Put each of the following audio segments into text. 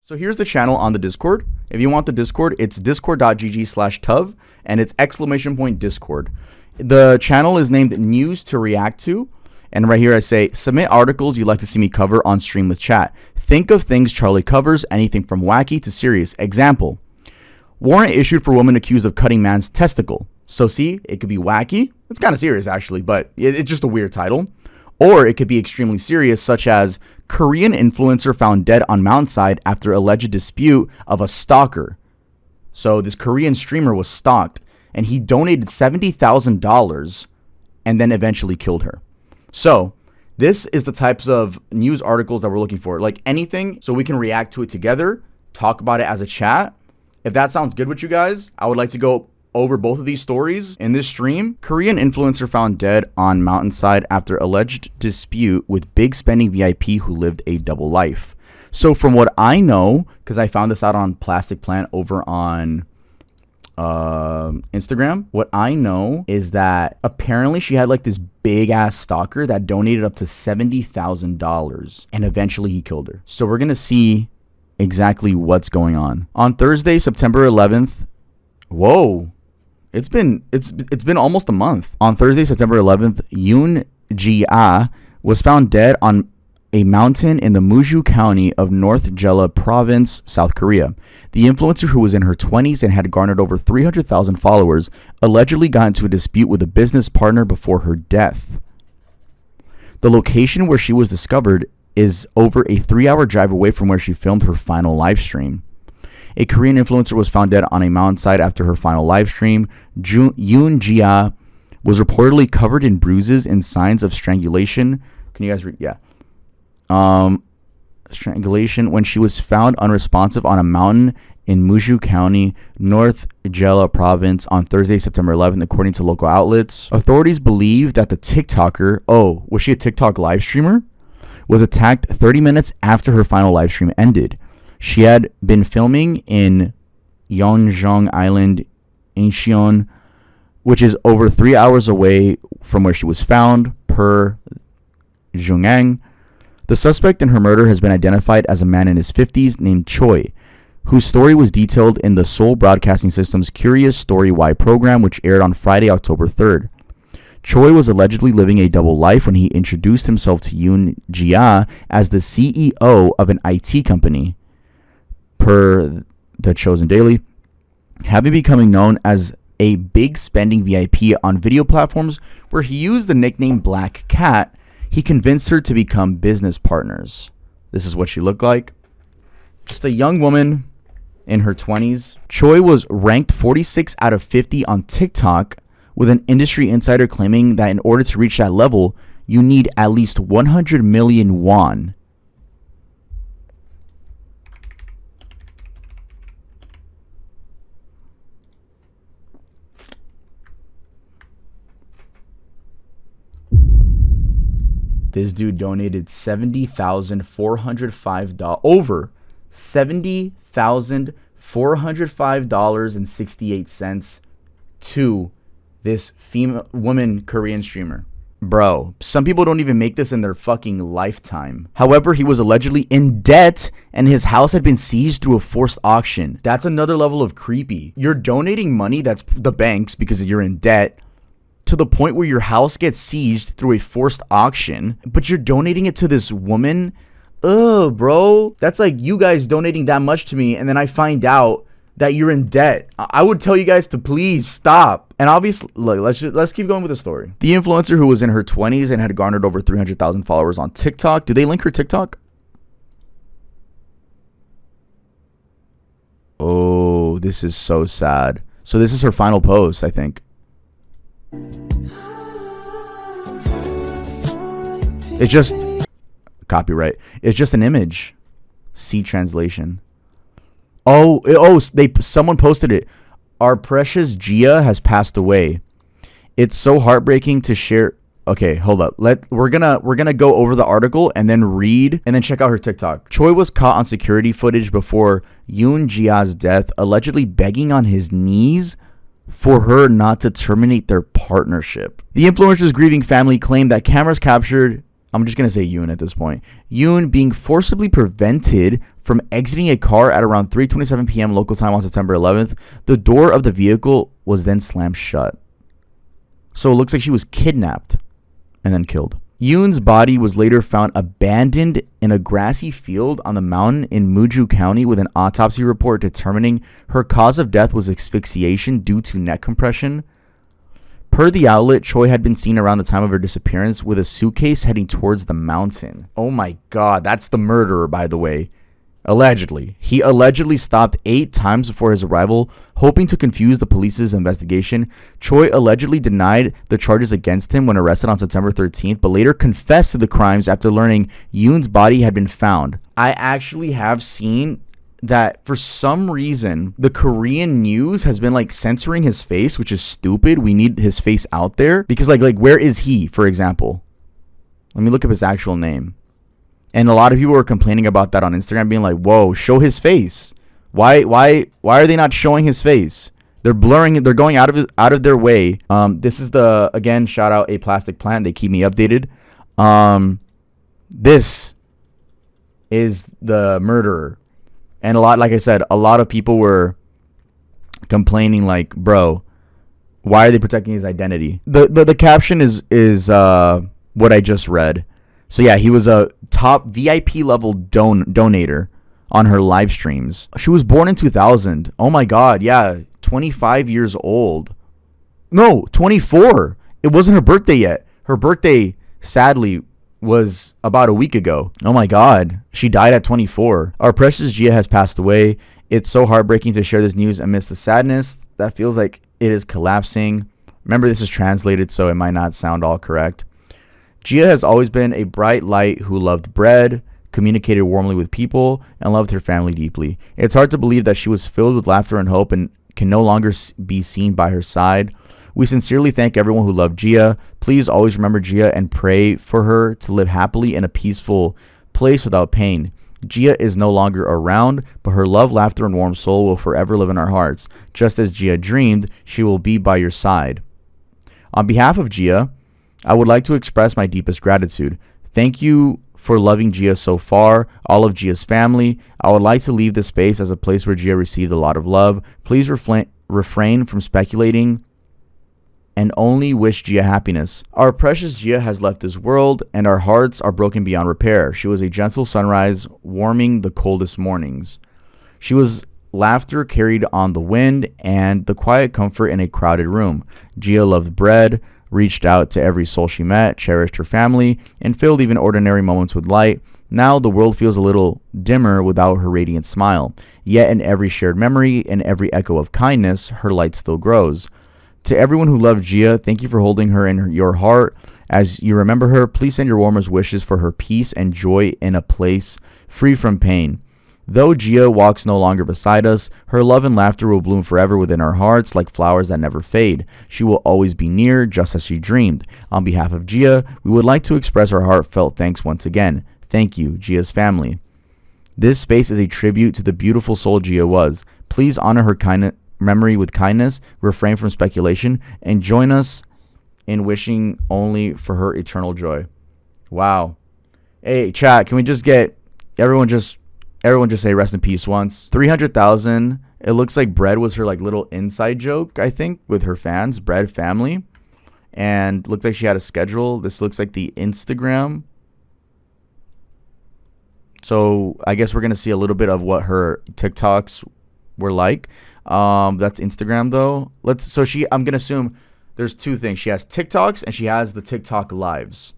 So here's the channel on the Discord. If you want the Discord, it's discord.gg/tuv and it's !Discord. The channel is named News to React to. And right here I say, submit articles you'd like to see me cover on stream with chat. Think of things Charlie covers, anything from wacky to serious. Example, warrant issued for woman accused of cutting man's testicle. So see, it could be wacky. It's kind of serious actually, but it's just a weird title. Or it could be extremely serious, such as Korean influencer found dead on mountainside after alleged dispute of a stalker. So this Korean streamer was stalked and he donated $70,000 and then eventually killed her. So this is the types of news articles that we're looking for, like anything so we can react to it together, talk about it as a chat. If that sounds good with you guys, I would like to go over both of these stories in this stream. Korean influencer found dead on mountainside after alleged dispute with big spending VIP who lived a double life. So from what I know, because I found this out on Plastic Plant over on Instagram, what I know is that apparently she had like this big ass stalker that donated up to $70,000 and eventually he killed her. So we're gonna see exactly what's going on. On Thursday, September 11th, whoa, it's been almost a month. On Thursday, September 11th, Yoon Ji-ah was found dead on a mountain in the Muju County of North Jeolla Province, South Korea. The influencer, who was in her 20s and had garnered over 300,000 followers, allegedly got into a dispute with a business partner before her death. The location where she was discovered is over a 3-hour drive away from where she filmed her final live stream. A Korean influencer was found dead on a mountainside after her final live stream. Yoon Ji-ah was reportedly covered in bruises and signs of strangulation. Can you guys read? Yeah. Strangulation when she was found unresponsive on a mountain in Muju County, North Jeolla Province on Thursday, September 11th, according to local outlets. Authorities believe that the TikToker, was she a TikTok live streamer? Was attacked 30 minutes after her final live stream ended. She had been filming in Yeonjong Island, Incheon, which is over 3 hours away from where she was found, per Jungang. The suspect in her murder has been identified as a man in his 50s named Choi, whose story was detailed in the Seoul Broadcasting System's Curious Story Y program, which aired on Friday, October 3rd. Choi was allegedly living a double life when he introduced himself to Yoon Ji-ah as the CEO of an IT company, per The Chosen Daily, having becoming known as a big spending VIP on video platforms where he used the nickname Black Cat. He convinced her to become business partners. This is what she looked like. Just a young woman in her 20s. Choi was ranked 46 out of 50 on TikTok, with an industry insider claiming that in order to reach that level, you need at least 100 million won. This dude donated $70,405, over $70,405.68 to this woman Korean streamer. Bro, some people don't even make this in their fucking lifetime. However, he was allegedly in debt and his house had been seized through a forced auction. That's another level of creepy. You're donating money, that's the banks, because you're in debt, to the point where your house gets seized through a forced auction, but you're donating it to this woman? Ugh, bro. That's like you guys donating that much to me, and then I find out that you're in debt. I would tell you guys to please stop. And obviously, look, let's keep going with the story. The influencer, who was in her 20s and had garnered over 300,000 followers on TikTok. Do they link her TikTok? Oh, this is so sad. So this is her final post, I think. It's just copyright. It's just an image. See translation. Someone posted it. Our precious Gia has passed away. It's so heartbreaking to share. Okay, hold up. We're gonna go over the article and then read and then check out her TikTok. Choi was caught on security footage before Yoon Ji-ah's death, allegedly begging on his knees for her not to terminate their partnership. The influencer's grieving family claimed that cameras captured, I'm just going to say Yoon at this point, Yoon being forcibly prevented from exiting a car at around 3:27 p.m. local time on September 11th. The door of the vehicle was then slammed shut. So it looks like she was kidnapped and then killed. Yoon's body was later found abandoned in a grassy field on the mountain in Muju County, with an autopsy report determining her cause of death was asphyxiation due to neck compression. Per the outlet, Choi had been seen around the time of her disappearance with a suitcase heading towards the mountain. Oh my god, that's the murderer, by the way. Allegedly. He allegedly stopped 8 times before his arrival, hoping to confuse the police's investigation. Choi allegedly denied the charges against him when arrested on September 13th, but later confessed to the crimes after learning Yoon's body had been found. I actually have seen that for some reason the Korean news has been like censoring his face, which is stupid. We need his face out there because like where is he, for example? Let me look up his actual name. And a lot of people were complaining about that on Instagram, being like, whoa, show his face. Why are they not showing his face? They're blurring it. They're going out of their way. This is the, again, shout out A Plastic Plant. They keep me updated. This is the murderer. And like I said, a lot of people were complaining like, bro, why are they protecting his identity? The caption is what I just read. So yeah, he was a top VIP level donator on her live streams. She was born in 2000. Oh my god, yeah, 25 years old. No, 24. It wasn't her birthday yet. Her birthday, sadly, was about a week ago. Oh my god, she died at 24. Our precious Gia has passed away. It's so heartbreaking to share this news amidst the sadness that feels like it is collapsing. Remember, this is translated, so it might not sound all correct. Gia has always been a bright light who loved bread, communicated warmly with people, and loved her family deeply. It's hard to believe that she was filled with laughter and hope and can no longer be seen by her side. We sincerely thank everyone who loved Gia. Please always remember Gia and pray for her to live happily in a peaceful place without pain. Gia is no longer around, but her love, laughter, and warm soul will forever live in our hearts. Just as Gia dreamed, she will be by your side. On behalf of Gia, I would like to express my deepest gratitude. Thank you for loving Gia so far, all of Gia's family. I would like to leave this space as a place where Gia received a lot of love. Please refrain from speculating and only wish Gia happiness. Our precious Gia has left this world, and our hearts are broken beyond repair. She was a gentle sunrise, warming the coldest mornings. She was laughter carried on the wind and the quiet comfort in a crowded room. Gia loved bread, reached out to every soul she met, cherished her family, and filled even ordinary moments with light. Now the world feels a little dimmer without her radiant smile. Yet in every shared memory and every echo of kindness, her light still grows. To everyone who loved Gia, thank you for holding her in your heart. As you remember her, please send your warmest wishes for her peace and joy in a place free from pain. Though Gia walks no longer beside us, her love and laughter will bloom forever within our hearts like flowers that never fade. She will always be near, just as she dreamed. On behalf of Gia, we would like to express our heartfelt thanks once again. Thank you, Gia's family. This space is a tribute to the beautiful soul Gia was. Please honor her memory with kindness, refrain from speculation, and join us in wishing only for her eternal joy. Wow. Hey, chat, can we just get everyone just say rest in peace once. 300,000. It looks like bread was her like little inside joke, I think, with her fans, bread family. And looked like she had a schedule. This looks like the Instagram. So I guess we're going to see a little bit of what her TikToks were like. That's Instagram though. I'm going to assume there's two things. She has TikToks and she has the TikTok lives.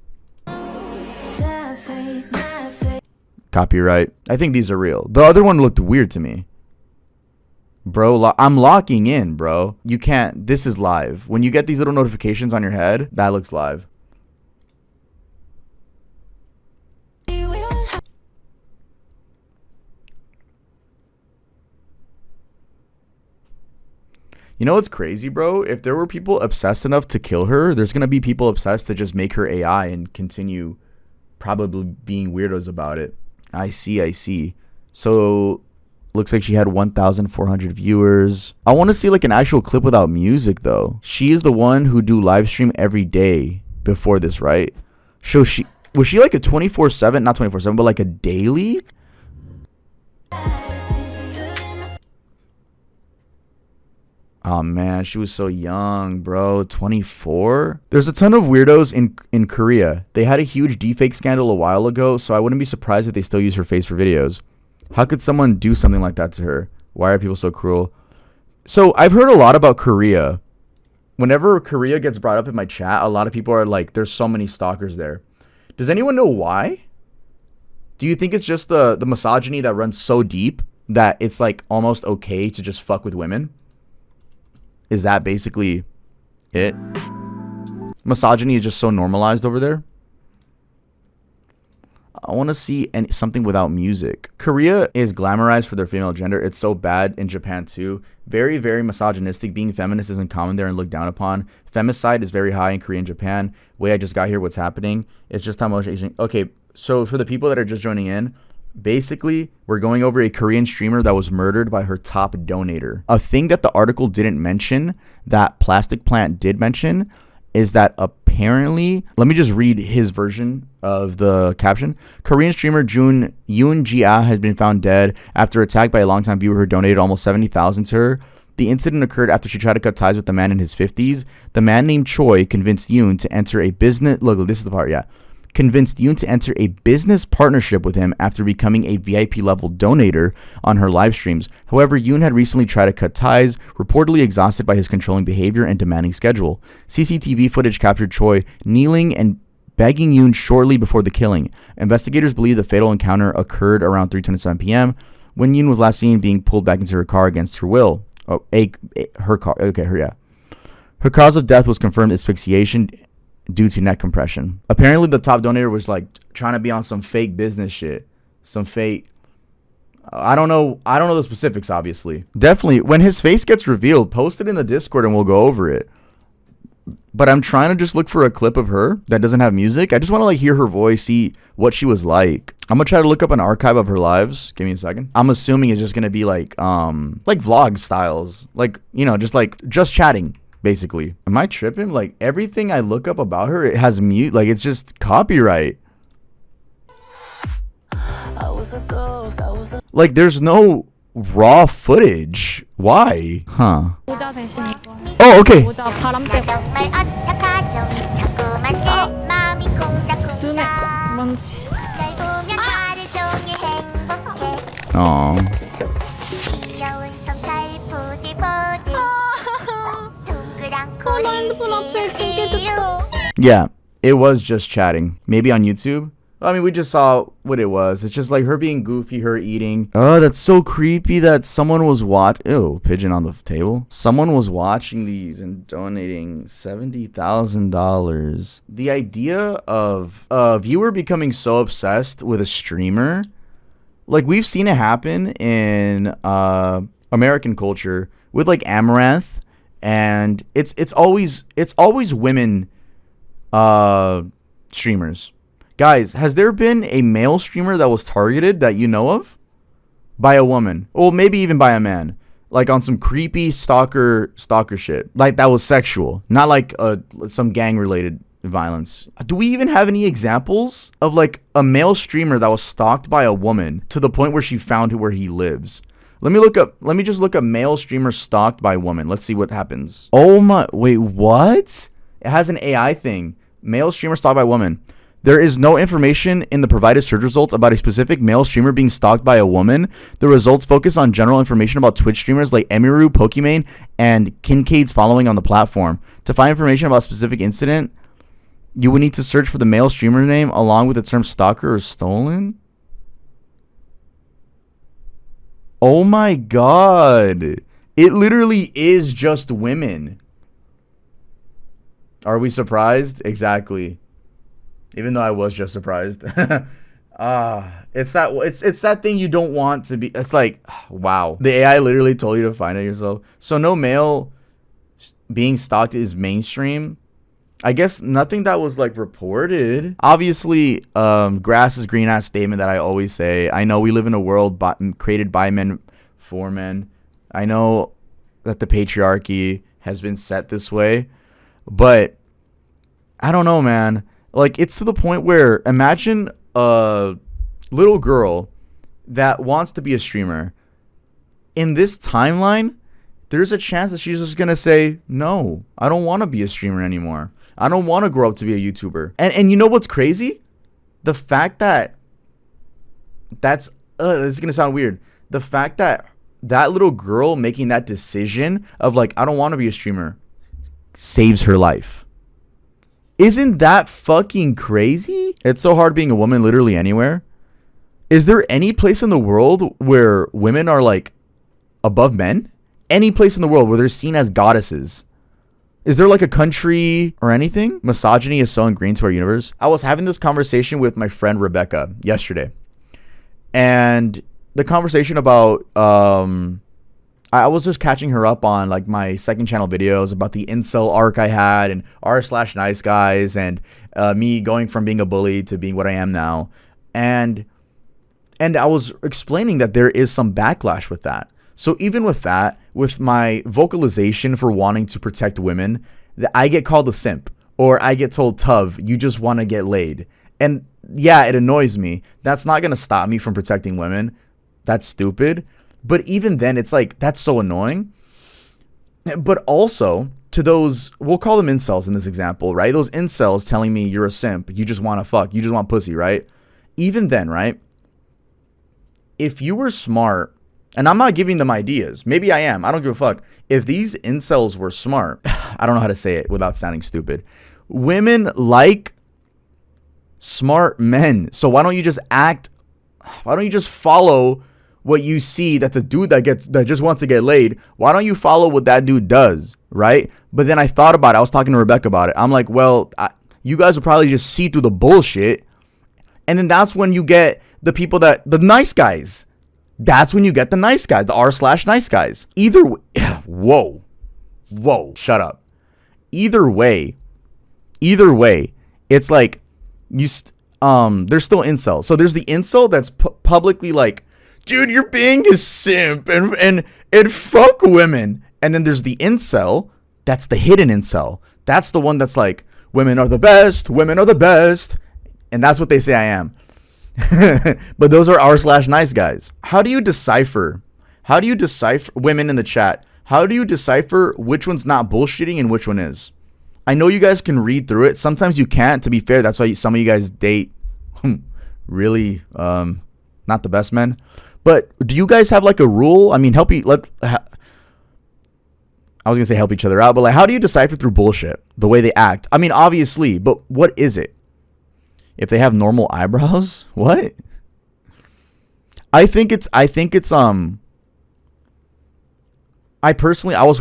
Copyright. I think these are real. The other one looked weird to me. Bro, I'm locking in, bro. You can't. This is live. When you get these little notifications on your head, that looks live. You know what's crazy, bro? If there were people obsessed enough to kill her, there's going to be people obsessed to just make her AI and continue probably being weirdos about it. I see. So, looks like she had 1,400 viewers. I want to see like an actual clip without music though. She is the one who do live stream every day before this, right? So was she like a 24/7, not 24/7, but like a daily? Oh man, she was so young, bro. 24. There's a ton of weirdos in Korea. They had a huge deepfake scandal a while ago, so I wouldn't be surprised if they still use her face for videos. How could someone do something like that to her? Why are people so cruel? So I've heard a lot about Korea. Whenever Korea gets brought up in my chat, a lot of people are like, there's so many stalkers there. Does anyone know why? Do you think it's just the misogyny that runs so deep that it's like almost okay to just fuck with women? Is that basically it? Misogyny is just so normalized over there. I want to see something without music. Korea is glamorized for their female gender. It's so bad in Japan too. Very, very misogynistic. Being feminist isn't common there and looked down upon. Femicide is very high in Korea and Japan. Way I just got here, what's happening. It's just how much Asian. Okay, so for the people that are just joining in, basically, we're going over a Korean streamer that was murdered by her top donator. A thing that the article didn't mention, that Plastic Plant did mention, is that apparently, let me just read his version of the caption. Korean streamer Yoon Ji-ah has been found dead after attack by a longtime viewer who donated almost $70,000 to her. The incident occurred after she tried to cut ties with a man in his 50s. The man named Choi convinced Yoon to enter a business... Look, this is the part, yeah. Convinced Yoon to enter a business partnership with him after becoming a VIP level donator on her live streams. However, Yoon had recently tried to cut ties, reportedly exhausted by his controlling behavior and demanding schedule. CCTV footage captured Choi kneeling and begging Yoon shortly before the killing. Investigators believe the fatal encounter occurred around 3:27 p.m. when Yoon was last seen being pulled back into her car against her will. Her car. Okay, yeah. Her cause of death was confirmed asphyxiation due to neck compression. Apparently the top donator was like trying to be on some fake business shit. Some fake... I don't know the specifics, obviously. Definitely, when his face gets revealed, post it in the Discord and we'll go over it. But I'm trying to just look for a clip of her that doesn't have music. I just want to like hear her voice, see what she was like. I'm gonna try to look up an archive of her lives. Give me a second. I'm assuming it's just gonna be like vlog styles. Like, you know, just chatting. Basically, am I tripping? Like everything I look up about her, it has mute. Like it's just copyright. Like there's no raw footage. Why? Huh? Oh, okay. Oh. Yeah, it was just chatting. Maybe on YouTube. I mean, we just saw what it was. It's just like her being goofy, her eating. Oh, that's so creepy that someone was Ew, pigeon on the table. Someone was watching these and donating $70,000. The idea of a viewer becoming so obsessed with a streamer, like we've seen it happen in American culture with like Amaranth, and it's always women streamers. Guys, has there been a male streamer that was targeted that you know of by a woman? Or maybe even by a man, like on some creepy stalker shit, like that was sexual, not like some gang related violence. Do we even have any examples of like a male streamer that was stalked by a woman to the point where she found where he lives? Let me just look up male streamer stalked by woman. Let's see what happens. Oh my, wait, what? It has an AI thing. Male streamer stalked by woman. There is no information in the provided search results about a specific male streamer being stalked by a woman. The results focus on general information about Twitch streamers like Emiru, Pokimane, and Kincaid's following on the platform. To find information about a specific incident, you would need to search for the male streamer name along with the term stalker or stolen. Oh my god. It literally is just women. Are we surprised? Exactly. Even though I was just surprised. It's that thing you don't want to be. It's like, wow. The AI literally told you to find it yourself. So no male being stalked is mainstream. I guess nothing that was like reported. Obviously, grass is green ass statement that I always say. I know we live in a world created by men for men. I know that the patriarchy has been set this way, but I don't know, man. Like, it's to the point where imagine a little girl that wants to be a streamer, in this timeline, there's a chance that she's just going to say, no, I don't want to be a streamer anymore. I don't want to grow up to be a YouTuber. And you know what's crazy? The fact that this is going to sound weird. The fact that that little girl making that decision of like, I don't want to be a streamer, saves her life. Isn't that fucking crazy? It's so hard being a woman literally anywhere. Is there any place in the world where women are like above men? Any place in the world where they're seen as goddesses? Is there like a country or anything? Misogyny is so ingrained to our universe. I was having this conversation with my friend Rebecca yesterday. And the conversation about, I was just catching her up on like my second channel videos about the incel arc I had and r/nice guys and me going from being a bully to being what I am now. And I was explaining that there is some backlash with that. So even with that, with my vocalization for wanting to protect women, that I get called a simp or I get told, Tuv, you just want to get laid. And yeah, it annoys me. That's not going to stop me from protecting women. That's stupid. But even then, it's like, that's so annoying. But also, to those, we'll call them incels in this example, right? Those incels telling me you're a simp, you just want to fuck, you just want pussy, right? Even then, right? If you were smart, and I'm not giving them ideas, maybe I am, I don't give a fuck. If these incels were smart, I don't know how to say it without sounding stupid. Women like smart men. So why don't you just follow what you see that the dude that just wants to get laid, why don't you follow what that dude does, right? But then I thought about it. I was talking to Rebecca about it. I'm like, well, you guys will probably just see through the bullshit. And then that's when you get the people the nice guys. That's when you get the nice guys, the r/nice guys. Either way, whoa, shut up. Either way, it's like there's still incels. So there's the incel that's publicly like, dude, you're being a simp and fuck women. And then there's the incel that's the hidden incel. That's the one that's like, women are the best, and that's what they say I am. But those are r/nice guys. How do you decipher women in the chat? How do you decipher which one's not bullshitting and which one is? I know you guys can read through it. Sometimes you can't, to be fair. That's why some of you guys date really not the best men. But do you guys have like a rule? I mean, I was gonna say help each other out, but like, how do you decipher through bullshit? The way they act. I mean, obviously, but what is it? If they have normal eyebrows, what? I was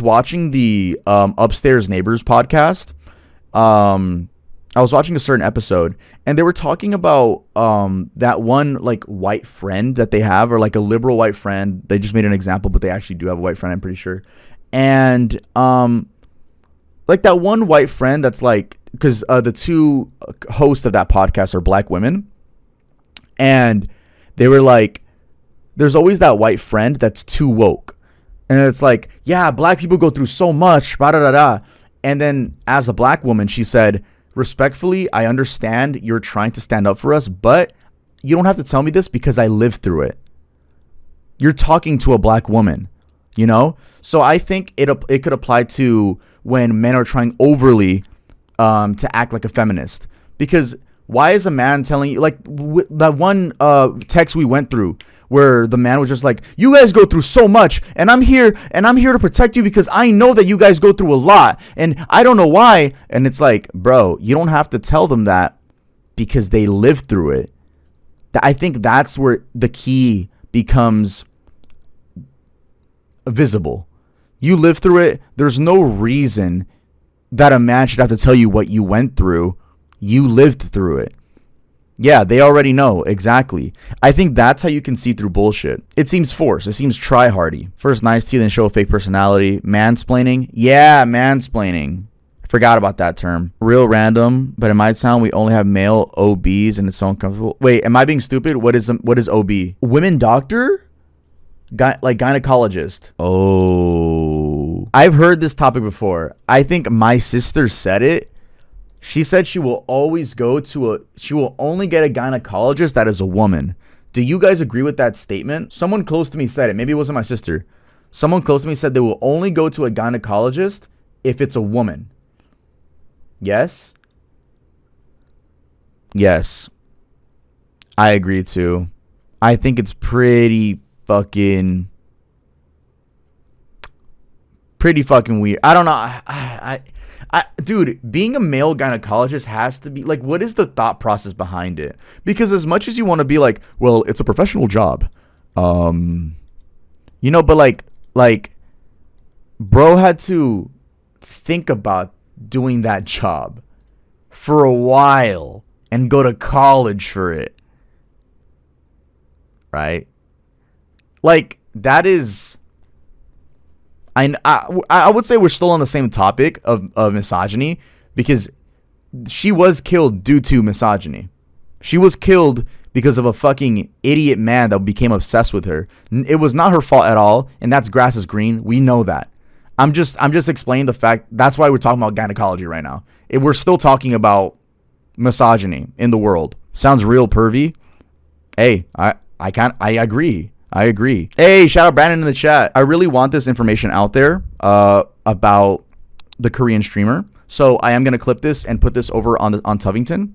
watching the Upstairs Neighbors podcast. I was watching a certain episode and they were talking about that one like white friend that they have, or like a liberal white friend. They just made an example, but they actually do have a white friend, I'm pretty sure. And like that one white friend that's like, because the two hosts of that podcast are black women, and they were like, there's always that white friend that's too woke, and it's like, yeah, black people go through so much, and then as a black woman, she said, respectfully, I understand you're trying to stand up for us, but you don't have to tell me this because I lived through it. You're talking to a black woman, you know? So I think it could apply to when men are trying overly to act like a feminist. Because why is a man telling you, like that one text we went through where the man was just like, you guys go through so much and I'm here to protect you because I know that you guys go through a lot and I don't know why. And it's like, bro, you don't have to tell them that because they lived through it. I think that's where the key becomes visible. You live through it. There's no reason that a man should have to tell you what you went through. You lived through it. Yeah, they already know. Exactly. I think that's how you can see through bullshit. It seems forced. It seems try-hardy. First nice to you, then show a fake personality. Mansplaining? Yeah, mansplaining. Forgot about that term. Real random, but in my town, we only have male OBs and it's so uncomfortable. Wait, am I being stupid? What is OB? Women doctor? Like gynecologist. Oh. I've heard this topic before. I think my sister said it. She said she will only get a gynecologist that is a woman. Do you guys agree with that statement? Someone close to me said it. Maybe it wasn't my sister. Someone close to me said they will only go to a gynecologist if it's a woman. Yes? Yes. I agree too. I think it's pretty fucking weird. I don't know. Dude, being a male gynecologist has to be like, what is the thought process behind it? Because as much as you want to be like, well, it's a professional job, but like, bro had to think about doing that job for a while and go to college for it, right? Like, that is. I would say we're still on the same topic of misogyny, because she was killed due to misogyny. She was killed because of a fucking idiot man that became obsessed with her. It was not her fault at all, and that's grass is green. We know that. I'm just explaining the fact. That's why we're talking about gynecology right now. We're still talking about misogyny in the world. Sounds real pervy. Hey, I agree. Hey, shout out Brandon in the chat. I really want this information out there about the Korean streamer. So I am going to clip this and put this over on Tuvington.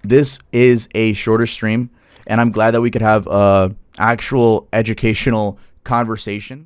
This is a shorter stream, and I'm glad that we could have a actual educational conversation.